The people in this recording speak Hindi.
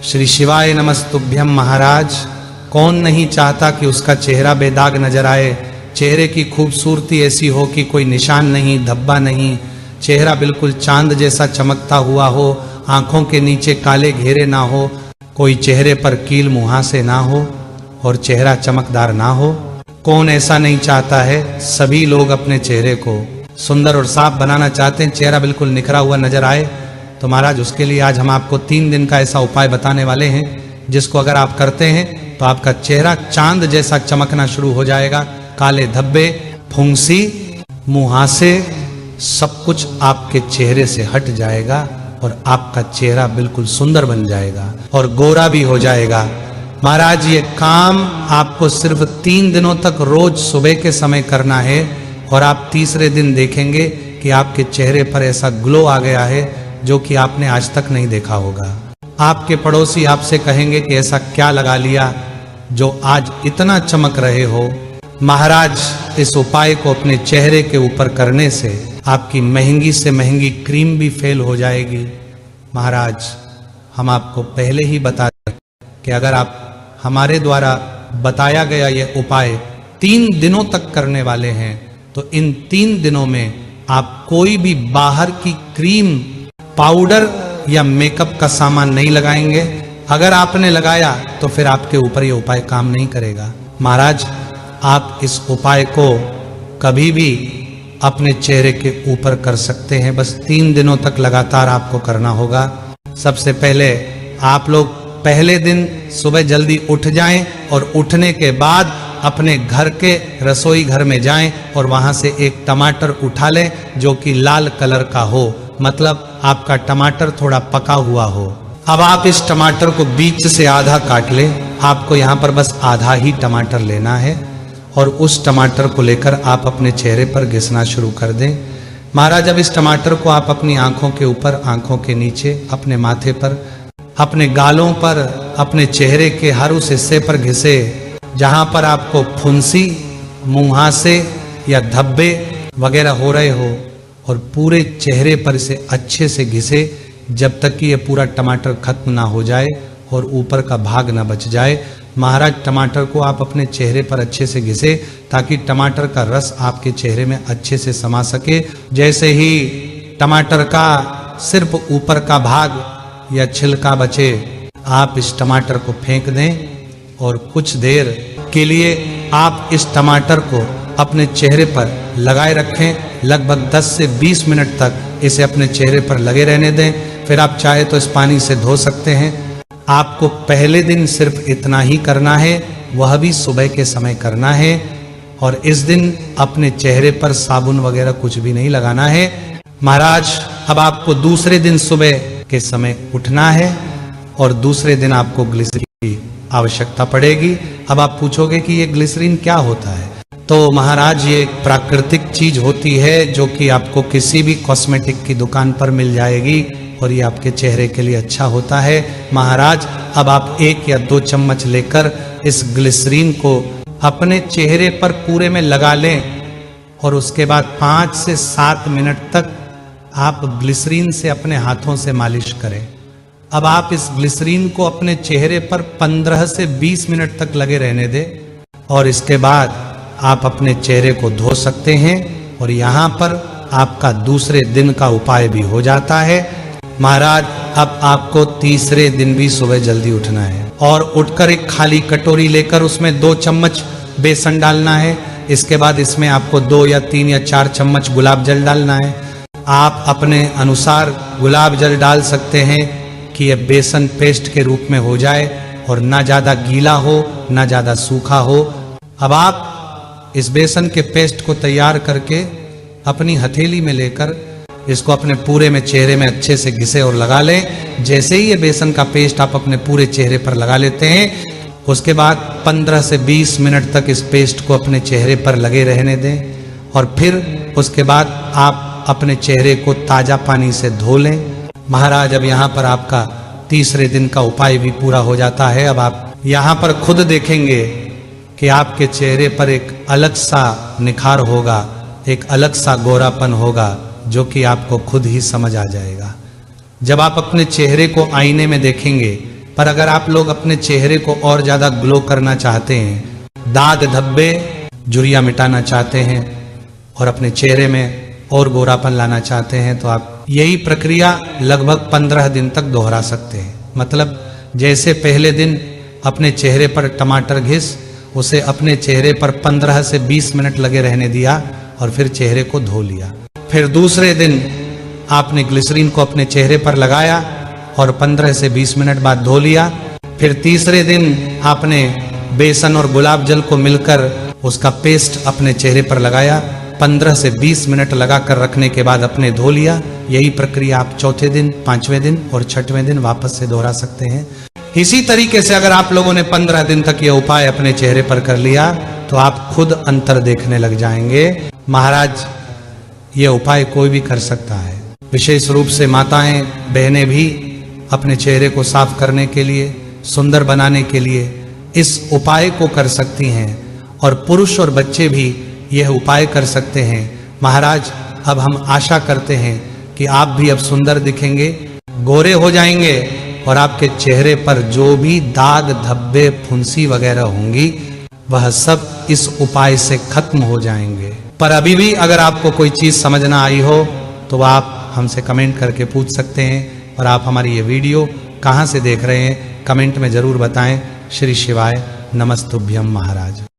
श्री शिवाय नमस्तुभ्यम। महाराज, कौन नहीं चाहता कि उसका चेहरा बेदाग नजर आए, चेहरे की खूबसूरती ऐसी हो कि कोई निशान नहीं, धब्बा नहीं, चेहरा बिल्कुल चांद जैसा चमकता हुआ हो, आंखों के नीचे काले घेरे ना हो, कोई चेहरे पर कील मुहासे ना हो और चेहरा चमकदार ना हो। कौन ऐसा नहीं चाहता है? सभी लोग अपने चेहरे को सुंदर और साफ बनाना चाहते हैं, चेहरा बिल्कुल निखरा हुआ नजर आए। तो महाराज, उसके लिए आज हम आपको 3 दिन का ऐसा उपाय बताने वाले हैं, जिसको अगर आप करते हैं तो आपका चेहरा चांद जैसा चमकना शुरू हो जाएगा। काले धब्बे, फुंसी, मुहासे, सब कुछ आपके चेहरे से हट जाएगा और आपका चेहरा बिल्कुल सुंदर बन जाएगा और गोरा भी हो जाएगा। महाराज, ये काम आपको सिर्फ 3 दिनों तक रोज सुबह के समय करना है और आप तीसरे दिन देखेंगे कि आपके चेहरे पर ऐसा ग्लो आ गया है जो कि आपने आज तक नहीं देखा होगा। आपके पड़ोसी आपसे कहेंगे कि ऐसा क्या लगा लिया जो आज इतना चमक रहे हो। महाराज, इस उपाय को अपने चेहरे के ऊपर करने से आपकी महंगी से महंगी क्रीम भी फेल हो जाएगी। महाराज, हम आपको पहले ही बता दें कि अगर आप हमारे द्वारा बताया गया यह उपाय 3 दिनों तक करने वाले हैं तो इन 3 दिनों में आप कोई भी बाहर की क्रीम, पाउडर या मेकअप का सामान नहीं लगाएंगे। अगर आपने लगाया तो फिर आपके ऊपर यह उपाय काम नहीं करेगा। महाराज, आप इस उपाय को कभी भी अपने चेहरे के ऊपर कर सकते हैं, बस 3 दिनों तक लगातार आपको करना होगा। सबसे पहले आप लोग पहले दिन सुबह जल्दी उठ जाएं और उठने के बाद अपने घर के रसोई घर में जाएं और वहां से एक टमाटर उठा लें जो कि लाल कलर का हो, मतलब आपका टमाटर थोड़ा पका हुआ हो। अब आप इस टमाटर को बीच से आधा काट लें। आपको यहाँ पर बस आधा ही टमाटर लेना है और उस टमाटर को लेकर आप अपने चेहरे पर घिसना शुरू कर दें। महाराज, अब इस टमाटर को आप अपनी आंखों के ऊपर, आंखों के नीचे, अपने माथे पर, अपने गालों पर, अपने चेहरे के हर उस हिस्से पर घिसे जहां पर आपको फुंसी, मुहासे या धब्बे वगैरह हो रहे हो, और पूरे चेहरे पर इसे अच्छे से घिसे जब तक कि यह पूरा टमाटर खत्म ना हो जाए और ऊपर का भाग ना बच जाए। महाराज, टमाटर को आप अपने चेहरे पर अच्छे से घिसे ताकि टमाटर का रस आपके चेहरे में अच्छे से समा सके। जैसे ही टमाटर का सिर्फ ऊपर का भाग या छिलका बचे, आप इस टमाटर को फेंक दें और कुछ देर के लिए आप इस टमाटर को अपने चेहरे पर लगाए रखें। लगभग 10 से 20 मिनट तक इसे अपने चेहरे पर लगे रहने दें। फिर आप चाहे तो इस पानी से धो सकते हैं। आपको पहले दिन सिर्फ इतना ही करना है, वह भी सुबह के समय करना है, और इस दिन अपने चेहरे पर साबुन वगैरह कुछ भी नहीं लगाना है। महाराज, अब आपको दूसरे दिन सुबह के समय उठना है और दूसरे दिन आपको ग्लिसरीन की आवश्यकता पड़ेगी। अब आप पूछोगे कि ये ग्लिसरीन क्या होता है? तो महाराज, ये एक प्राकृतिक चीज होती है जो कि आपको किसी भी कॉस्मेटिक की दुकान पर मिल जाएगी और ये आपके चेहरे के लिए अच्छा होता है। महाराज, अब आप 1 या 2 चम्मच लेकर इस ग्लिसरीन को अपने चेहरे पर पूरे में लगा लें और उसके बाद 5 से 7 मिनट तक आप ग्लिसरीन से अपने हाथों से मालिश करें। अब आप इस ग्लिसरीन को अपने चेहरे पर 15 से 20 मिनट तक लगे रहने दें और इसके बाद आप अपने चेहरे को धो सकते हैं और यहाँ पर आपका दूसरे दिन का उपाय भी हो जाता है। महाराज, अब आपको तीसरे दिन भी सुबह जल्दी उठना है और उठकर एक खाली कटोरी लेकर उसमें 2 चम्मच बेसन डालना है। इसके बाद इसमें आपको 2 या 3 या 4 चम्मच गुलाब जल डालना है। आप अपने अनुसार गुलाब जल डाल सकते हैं कि यह बेसन पेस्ट के रूप में हो जाए और ना ज़्यादा गीला हो ना ज़्यादा सूखा हो। अब आप इस बेसन के पेस्ट को तैयार करके अपनी हथेली में लेकर इसको अपने पूरे में चेहरे में अच्छे से घिसे और लगा लें। जैसे ही ये बेसन का पेस्ट आप अपने पूरे चेहरे पर लगा लेते हैं, उसके बाद 15 से 20 मिनट तक इस पेस्ट को अपने चेहरे पर लगे रहने दें और फिर उसके बाद आप अपने चेहरे को ताज़ा पानी से धो लें। महाराज, अब यहाँ पर आपका तीसरे दिन का उपाय भी पूरा हो जाता है। अब आप यहाँ पर खुद देखेंगे कि आपके चेहरे पर एक अलग सा निखार होगा, एक अलग सा गोरापन होगा जो कि आपको खुद ही समझ आ जाएगा। जब आप अपने चेहरे को आईने में देखेंगे पर अगर आप लोग अपने चेहरे को और ज्यादा ग्लो करना चाहते हैं, दाग धब्बे झुर्रियां मिटाना चाहते हैं और अपने चेहरे में और गोरापन लाना चाहते हैं, तो आप यही प्रक्रिया लगभग 15 दिन तक दोहरा सकते हैं। मतलब जैसे पहले दिन अपने चेहरे पर टमाटर घिस, उसे अपने चेहरे पर 15 से 20 मिनट लगे रहने दिया और फिर चेहरे को धो लिया। फिर दूसरे दिन आपने ग्लिसरीन को अपने चेहरे पर लगाया और 15 से 20 मिनट बाद धो लिया। फिर तीसरे दिन आपने बेसन और गुलाब जल को मिलकर उसका पेस्ट अपने चेहरे पर लगाया, 15 से 20 मिनट लगाकर रखने के बाद अपने धो लिया। यही प्रक्रिया आप चौथे दिन, 5वें दिन और 6वें दिन वापस से दोहरा सकते हैं। इसी तरीके से अगर आप लोगों ने 15 दिन तक यह उपाय अपने चेहरे पर कर लिया तो आप खुद अंतर देखने लग जाएंगे। महाराज, यह उपाय कोई भी कर सकता है, विशेष रूप से माताएं बहनें भी अपने चेहरे को साफ करने के लिए, सुंदर बनाने के लिए इस उपाय को कर सकती हैं और पुरुष और बच्चे भी यह उपाय कर सकते हैं। महाराज, अब हम आशा करते हैं कि आप भी अब सुंदर दिखेंगे, गोरे हो जाएंगे और आपके चेहरे पर जो भी दाग धब्बे फुंसी वगैरह होंगी वह सब इस उपाय से खत्म हो जाएंगे। पर अभी भी अगर आपको कोई चीज समझ ना आई हो तो आप हमसे कमेंट करके पूछ सकते हैं। और आप हमारी ये वीडियो कहाँ से देख रहे हैं कमेंट में जरूर बताएं। श्री शिवाय नमस्तुभ्यम महाराज।